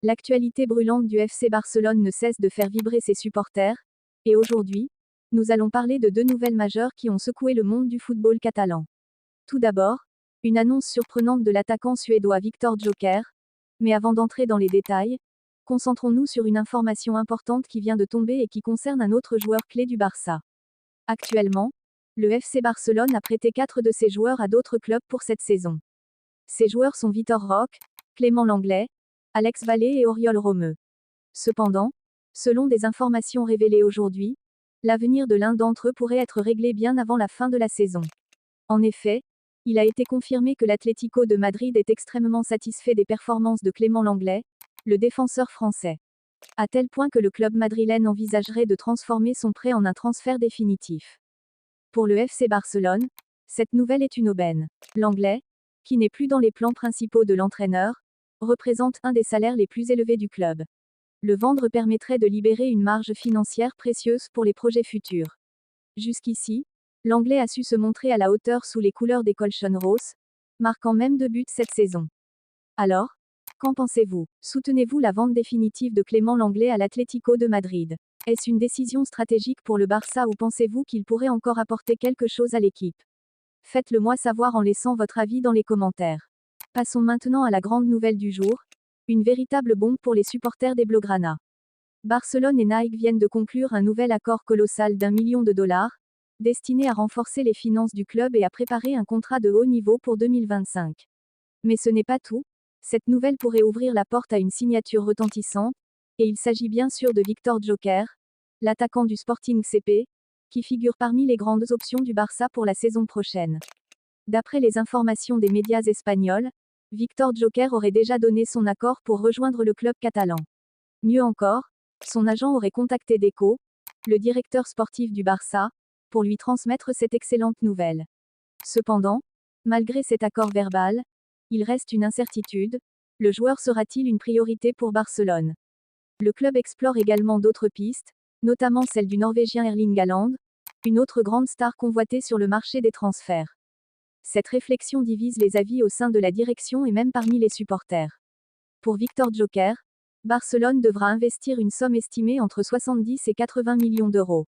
L'actualité brûlante du FC Barcelone ne cesse de faire vibrer ses supporters, et aujourd'hui, nous allons parler de deux nouvelles majeures qui ont secoué le monde du football catalan. Tout d'abord, une annonce surprenante de l'attaquant suédois Viktor Gyökeres. Mais avant d'entrer dans les détails, concentrons-nous sur une information importante qui vient de tomber et qui concerne un autre joueur clé du Barça. Actuellement, le FC Barcelone a prêté 4 de ses joueurs à d'autres clubs pour cette saison. Ces joueurs sont Vitor Roque, Clément Lenglet, Alex Vallée et Oriol Romeu. Cependant, selon des informations révélées aujourd'hui, l'avenir de l'un d'entre eux pourrait être réglé bien avant la fin de la saison. En effet, il a été confirmé que l'Atlético de Madrid est extrêmement satisfait des performances de Clément Lenglet, le défenseur français. À tel point que le club madrilène envisagerait de transformer son prêt en un transfert définitif. Pour le FC Barcelone, cette nouvelle est une aubaine. Lenglet, qui n'est plus dans les plans principaux de l'entraîneur, représente un des salaires les plus élevés du club. Le vendre permettrait de libérer une marge financière précieuse pour les projets futurs. Jusqu'ici, Lenglet a su se montrer à la hauteur sous les couleurs des Colchonros, marquant même 2 buts cette saison. Alors, qu'en pensez-vous? Soutenez-vous la vente définitive de Clément Lenglet à l'Atlético de Madrid? Est-ce une décision stratégique pour le Barça ou pensez-vous qu'il pourrait encore apporter quelque chose à l'équipe? Faites-le moi savoir en laissant votre avis dans les commentaires. Passons maintenant à la grande nouvelle du jour, une véritable bombe pour les supporters des Blaugrana. Barcelone et Nike viennent de conclure un nouvel accord colossal d'1 million de dollars, destiné à renforcer les finances du club et à préparer un contrat de haut niveau pour 2025. Mais ce n'est pas tout, cette nouvelle pourrait ouvrir la porte à une signature retentissante, et il s'agit bien sûr de Viktor Gyökeres, l'attaquant du Sporting CP, qui figure parmi les grandes options du Barça pour la saison prochaine. D'après les informations des médias espagnols, Viktor Gyökeres aurait déjà donné son accord pour rejoindre le club catalan. Mieux encore, son agent aurait contacté Deco, le directeur sportif du Barça, pour lui transmettre cette excellente nouvelle. Cependant, malgré cet accord verbal, il reste une incertitude, le joueur sera-t-il une priorité pour Barcelone? Le club explore également d'autres pistes, notamment celle du Norvégien Erling Haaland, une autre grande star convoitée sur le marché des transferts. Cette réflexion divise les avis au sein de la direction et même parmi les supporters. Pour Viktor Gyökeres, Barcelone devra investir une somme estimée entre 70 et 80 millions d'euros.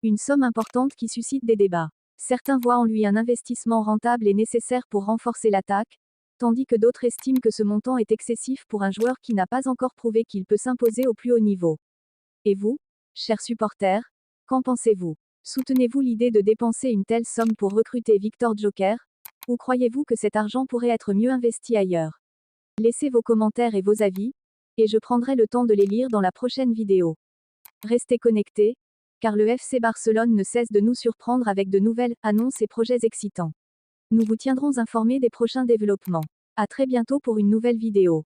Une somme importante qui suscite des débats. Certains voient en lui un investissement rentable et nécessaire pour renforcer l'attaque, tandis que d'autres estiment que ce montant est excessif pour un joueur qui n'a pas encore prouvé qu'il peut s'imposer au plus haut niveau. Et vous, chers supporters, qu'en pensez-vous? Soutenez-vous l'idée de dépenser une telle somme pour recruter Viktor Gyökeres? Ou croyez-vous que cet argent pourrait être mieux investi ailleurs? Laissez vos commentaires et vos avis, et je prendrai le temps de les lire dans la prochaine vidéo. Restez connectés, car le FC Barcelone ne cesse de nous surprendre avec de nouvelles annonces et projets excitants. Nous vous tiendrons informés des prochains développements. À très bientôt pour une nouvelle vidéo.